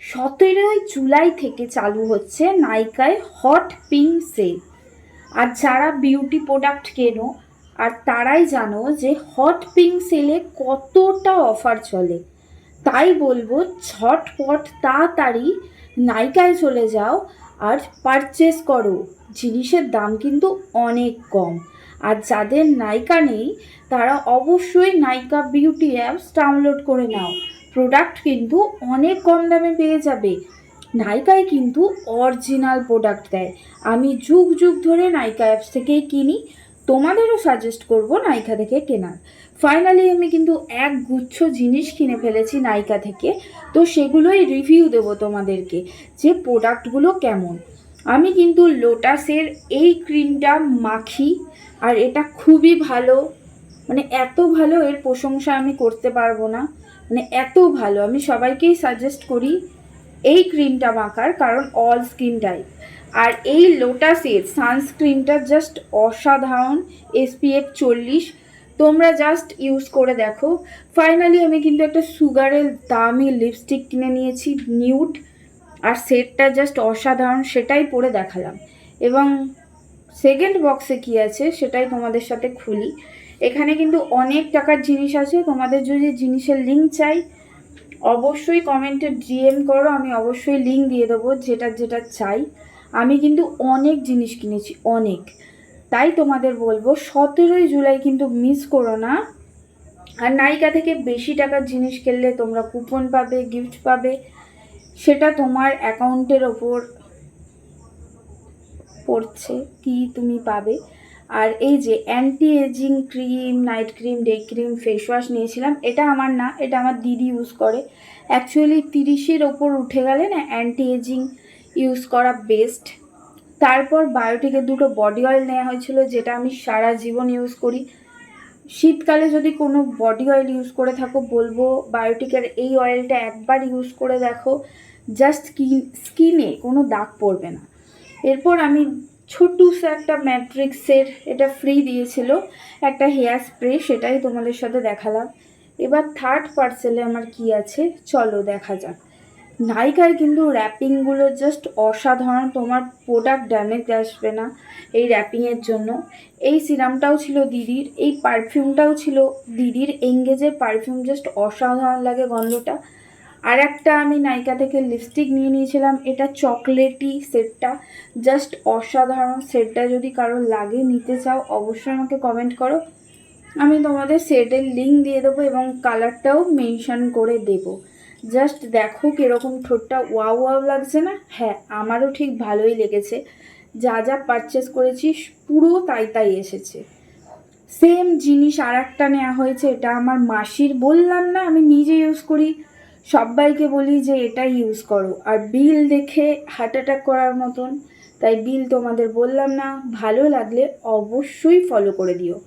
17ই জুলাই থেকে চালু হচ্ছে নাইকায় হট পিঙ্ক সেল। আর যারা বিউটি প্রোডাক্ট কেনো আর তারাই জানো যে হট পিঙ্ক সেলে কতটা অফার চলে। তাই বলবো ঝটপট তাড়াতাড়ি নাইকায় চলে যাও আর পারচেস করো। জিনিসের দাম কিন্তু অনেক কম। আর যাদের নাইকা নেই তারা অবশ্যই নাইকা বিউটি অ্যাপস ডাউনলোড করে নাও। প্রোডাক্ট কিন্তু অনেক কম দামে পেয়ে যাবে। নাইকায় কিন্তু অরিজিনাল প্রোডাক্ট দেয়। আমি যুগ যুগ ধরে নাইকা অ্যাপস থেকেই কিনি, তোমাদেরও সাজেস্ট করব নাইকা থেকে কেনার। ফাইনালি আমি কিন্তু এক গুচ্ছ জিনিস কিনে ফেলেছি নাইকা থেকে, তো সেগুলোই রিভিউ দেবো তোমাদেরকে যে প্রোডাক্টগুলো কেমন। আমি কিন্তু লোটাসের এই ক্রিমটা মাখি আর এটা খুবই ভালো, মানে এত ভালো এর প্রশংসা আমি করতে পারবো না, মানে এত ভালো। আমি সবাইকেই সাজেস্ট করি এই ক্রিমটা মাখার, কারণ অল স্কিন টাইপ। আর এই লোটাসের সানস্ক্রিনটা জাস্ট অসাধারণ, SPF 40, তোমরা জাস্ট ইউজ করে দেখো। ফাইনালি আমি কিন্তু একটা সুগারের দামি লিপস্টিক কিনে নিয়েছি নিউড, আর সেটটা জাস্ট অসাধারণ, সেটাই পরে দেখালাম। এবং সেকেন্ড বক্সে কি আছে সেটাই তোমাদের সাথে খুলি। এখানে কিন্তু অনেক টাকার জিনিস আছে, তোমাদের যদি জিনিসের লিঙ্ক চাই অবশ্যই কমেন্টে DM করো, আমি অবশ্যই লিঙ্ক দিয়ে দেবো যেটা যেটা চাই। আমি কিন্তু অনেক জিনিস কিনেছি অনেক, তাই তোমাদের বলবো 17ই জুলাই কিন্তু মিস করো না। আর নাইকা থেকে বেশি টাকার জিনিস কিনলে তোমরা কুপন পাবে, গিফট পাবে, সেটা তোমার অ্যাকাউন্টের ওপর পড়ছে কি তুমি পাবে। আর এই যে anti ageing cream, night cream, day cream, face wash নিয়েছিলাম, এটা আমার না, এটা আমার দিদি ইউজ করে। অ্যাকচুয়ালি 30-এর ওপর উঠে গেলে না অ্যান্টি এজিং ইউজ করা বেস্ট। তারপর বায়োটিকের দুটো বডি অয়েল নেওয়া হয়েছিল, যেটা আমি সারা জীবন ইউজ করি। শীতকালে যদি কোনো বডি অয়েল ইউজ করে থাকো বলবো বায়োটিকের এই অয়েলটা একবার ইউজ করে দেখো, জাস্ট স্কিনে কোনো দাগ পড়বে না। এরপর আমি ছোট্টুসে একটা ম্যাট্রিক্সের, এটা ফ্রি দিয়েছিল, একটা হেয়ার স্প্রে, সেটাই তোমাদের সাথে দেখালাম। এবার থার্ড পার্সেলে আমার কি আছে চলো দেখা যাক। নাইকায় কিন্তু র্যাপিংগুলো জাস্ট অসাধারণ, তোমার প্রোডাক্ট ড্যামেজ আসবে না এই র্যাপিংয়ের জন্য। এই সিরামটাও ছিল দিদির, এই পারফিউমটাও ছিল দিদির, এঙ্গেজের পারফিউম, জাস্ট অসাধারণ লাগে গন্ধটা। আর একটা আমি নাইকা থেকে লিপস্টিক নিয়ে নিয়েছিলাম, এটা চকলেটি সেটটা, জাস্ট অসাধারণ। সেটটা যদি কারো লাগে নিতে চাও অবশ্যই আমাকে কমেন্ট করো, আমি তোমাদের সেটের লিঙ্ক দিয়ে দেবো এবং কালারটাও মেনশন করে দেবো। জাস্ট দেখো কীরকম ঠোঁটটা ওয়াও ওয়াও লাগছে না? হ্যাঁ, আমারও ঠিক ভালোই লেগেছে। যা যা পারচেস করেছি পুরো তাই তাই এসেছে। সেম জিনিস আর একটা নেওয়া হয়েছে, এটা আমার মাসির, বললাম না আমি নিজে ইউজ করি, সবাইকে বলি যে এটা ইউজ করো। আর বিল দেখে হার্ট অ্যাটাক করার মতন, তাই বিল তোমাদের বললাম না। ভালো লাগলে অবশ্যই ফলো করে দিও।